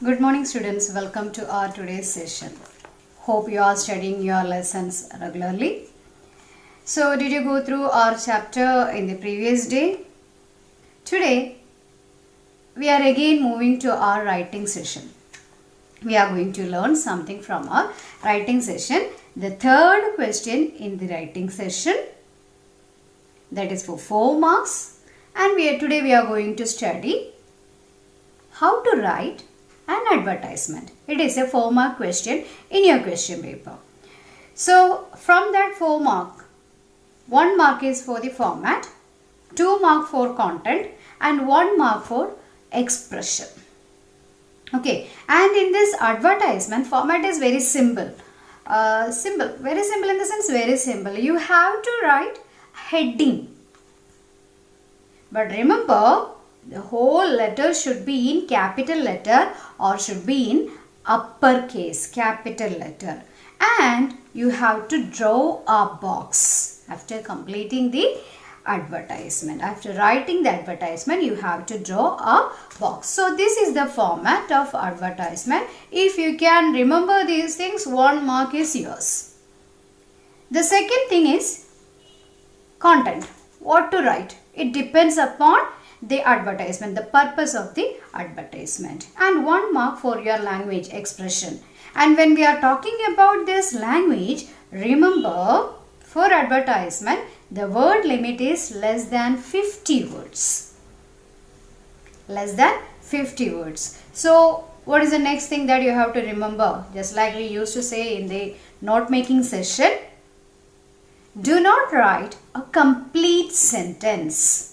Good morning students, welcome to our today's session. Hope you are studying your lessons regularly. So did you go through our chapter in the previous day? Today we are again moving to our writing session. We are going to learn something from our writing session. The third question in the writing session, that is for 4 marks, and today we are going to study how to write an advertisement. It is a 4-mark question in your question paper. So from that 4 mark, 1 mark is for the format, 2 mark for content and 1 mark for expression. Okay, and in this advertisement, format is very simple. Very simple in the sense very simple. You have to write heading. But remember, the whole letter should be in capital letter or should be in uppercase, capital letter. And you have to draw a box after completing the advertisement. After writing the advertisement, you have to draw a box. So this is the format of advertisement. If you can remember these things, 1 mark is yours. The second thing is content. What to write? It depends upon the advertisement, the purpose of the advertisement, and 1 mark for your language expression. And when we are talking about this language, remember for advertisement the word limit is less than 50 words. Less than 50 words. So what is the next thing that you have to remember? Just like we used to say in the note making session, do not write a complete sentence.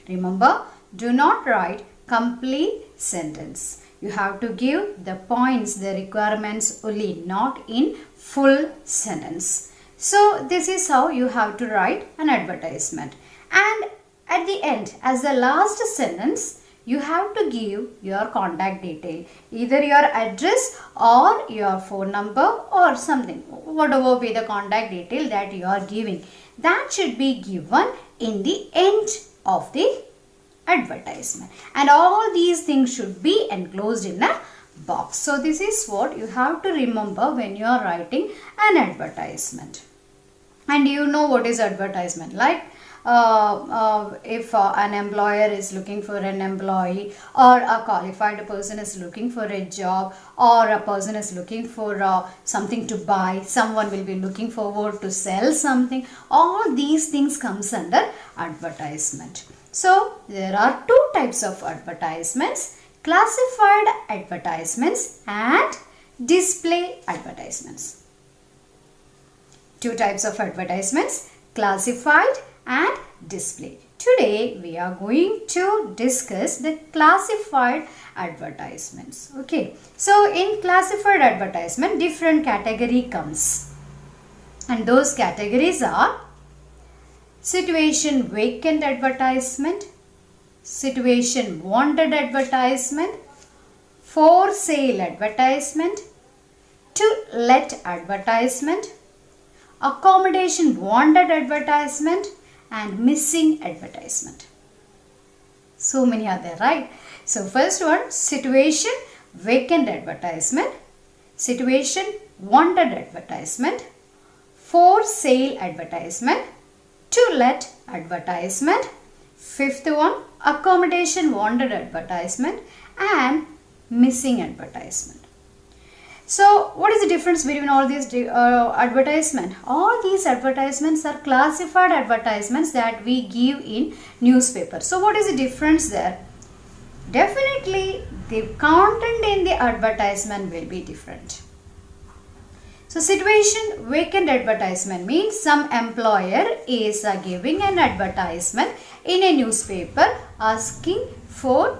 Remember, do not write complete sentence. You have to give the points, the requirements only, not in full sentence. So this is how you have to write an advertisement. And at the end, as the last sentence, you have to give your contact detail, either your address or your phone number or something, whatever be the contact detail that you are giving. That should be given in the end of the advertisement, and all these things should be enclosed in a box. So this is what you have to remember when you are writing an advertisement. And you know what is advertisement, like if an employer is looking for an employee, or a qualified person is looking for a job, or a person is looking for something to buy, someone will be looking forward to sell something, all these things comes under advertisement. So there are 2 types of advertisements: classified advertisements and display advertisements. 2 types of advertisements, classified and display. Today we are going to discuss the classified advertisements. Okay, so in classified advertisement, different category comes, and those categories are situation vacant advertisement, situation wanted advertisement, for sale advertisement, to let advertisement, accommodation wanted advertisement, and missing advertisement. So many are there, right? So first one, situation vacant advertisement, situation wanted advertisement, for sale advertisement, to let advertisement. Fifth one, accommodation wanted advertisement and missing advertisement. So what is the difference between all these advertisements? All these advertisements are classified advertisements that we give in newspaper. So what is the difference there? Definitely the content in the advertisement will be different. So situation vacant advertisement means some employer is giving an advertisement in a newspaper asking for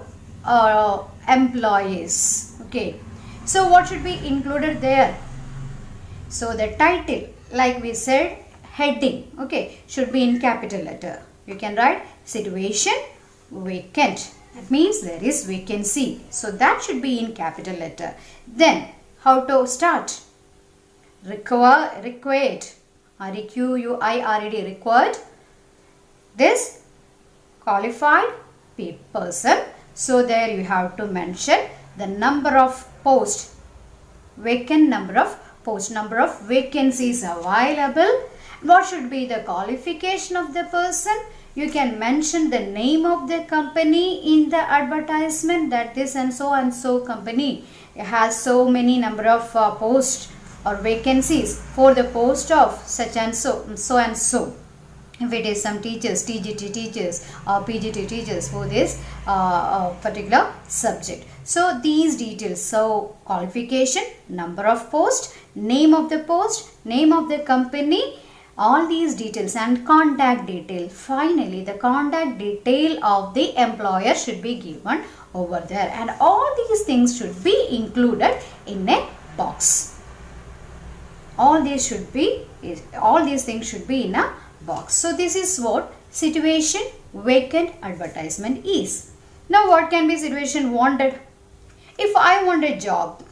employees. Okay. So what should be included there? So the title, like we said, heading, okay, should be in capital letter. You can write situation vacant. That means there is vacancy. So that should be in capital letter. Then how to start? Required, required. This qualified person So there you have to mention the number of posts, vacant number of posts, number of vacancies available. What should be the qualification of the person? You can mention the name of the company in the advertisement, that this and so company has so many number of posts or vacancies for the post of such and so and so. If it is some teachers, TGT teachers or PGT teachers for this particular subject. So these details, so qualification, number of post, name of the company, all these details, and contact detail. Finally, the contact detail of the employer should be given over there, and all these things should be included in a box. All these things should be in a box. So this is what situation vacant advertisement is. Now what can be situation wanted? If I want a job,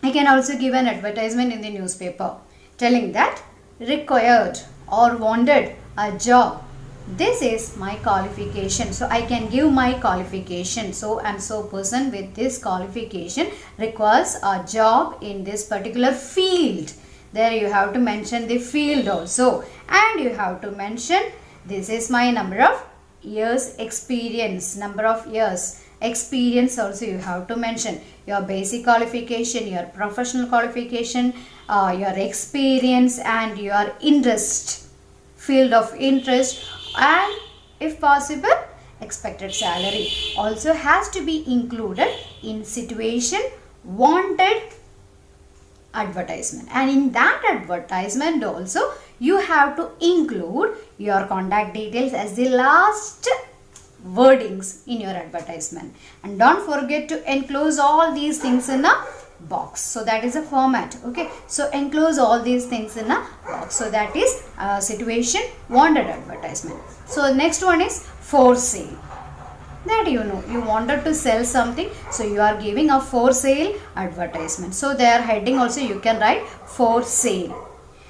I can also give an advertisement in the newspaper telling that required or wanted a job. This is my qualification. So I can give my qualification. So and so person with this qualification requires a job in this particular field. There you have to mention the field also, and you have to mention this is my number of years experience, number of years experience also you have to mention. Your basic qualification, your professional qualification, your experience, and your interest, field of interest, and if possible expected salary also has to be included in situation wanted advertisement. And in that advertisement also you have to include your contact details as the last wordings in your advertisement, and don't forget to enclose all these things in a box. So that is a format. Okay, so enclose all these things in a box. So that is situation wanted advertisement. So next one is for sale. That you know, you wanted to sell something, so you are giving a for sale advertisement. So their heading also you can write for sale.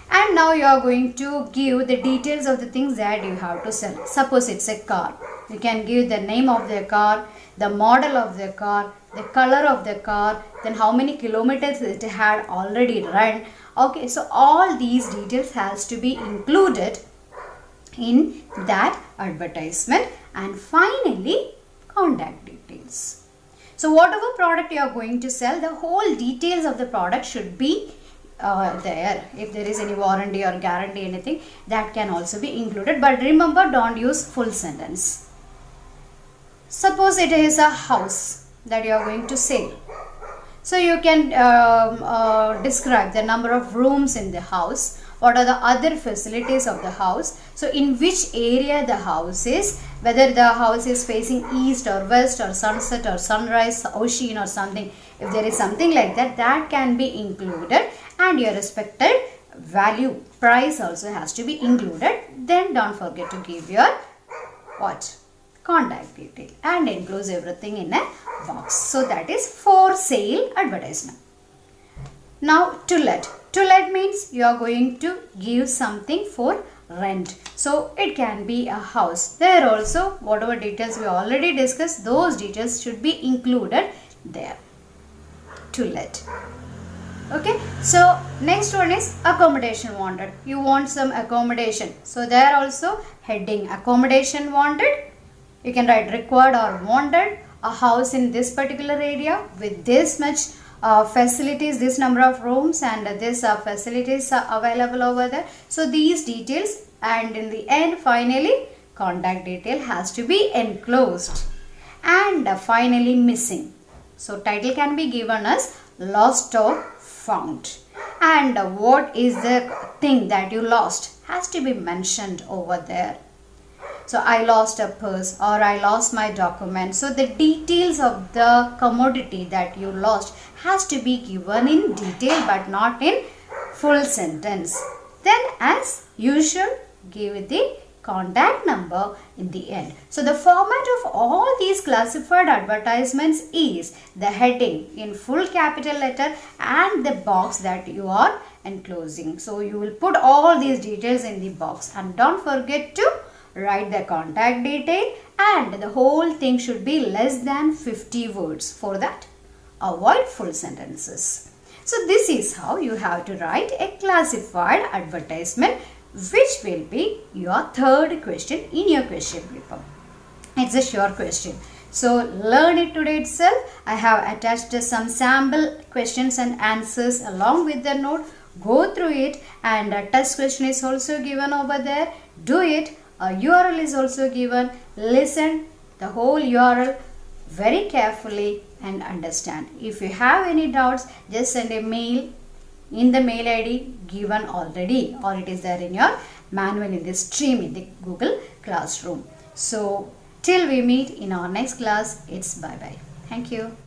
And now you are going to give the details of the things that you have to sell. Suppose it's a car. You can give the name of the car, the model of the car, the color of the car, then how many kilometers it had already run. Okay, so all these details has to be included in that advertisement. And finally, contact details. So whatever product you are going to sell, the whole details of the product should be there. If there is any warranty or guarantee, anything, that can also be included. But remember, don't use full sentence. Suppose it is a house that you are going to sell. So you can describe the number of rooms in the house, what are the other facilities of the house, so in which area the house is, whether the house is facing east or west or sunset or sunrise, ocean or something. If there is something like that, that can be included, and your respected value, price also has to be included. Then don't forget to give your what? Contact detail, and enclose everything in a box. So that is for sale advertisement. Now to let. To let means you are going to give something for rent. So it can be a house. There also whatever details we already discussed, those details should be included there. To let. Okay, so next one is accommodation wanted. You want some accommodation. So there also heading accommodation wanted. You can write required or wanted, a house in this particular area with this much facilities, this number of rooms, and this facilities are available over there. So these details, and in the end finally contact detail has to be enclosed. And finally missing. So title can be given as lost or found. And what is the thing that you lost has to be mentioned over there. So I lost a purse, or I lost my document. So the details of the commodity that you lost has to be given in detail, but not in full sentence. Then as usual, give the contact number in the end. So the format of all these classified advertisements is the heading in full capital letter and the box that you are enclosing. So you will put all these details in the box, and don't forget to write the contact detail, and the whole thing should be less than 50 words. For that, avoid full sentences. So this is how you have to write a classified advertisement, which will be your third question in your question paper. It's a short question. So learn it today itself. I have attached some sample questions and answers along with the note. Go through it, and a test question is also given over there. Do it. A URL is also given. Listen the whole URL very carefully and understand. If you have any doubts, just send a mail in the mail ID given already, or it is there in your manual in the stream in the Google Classroom. So till we meet in our next class, it's bye bye. Thank you.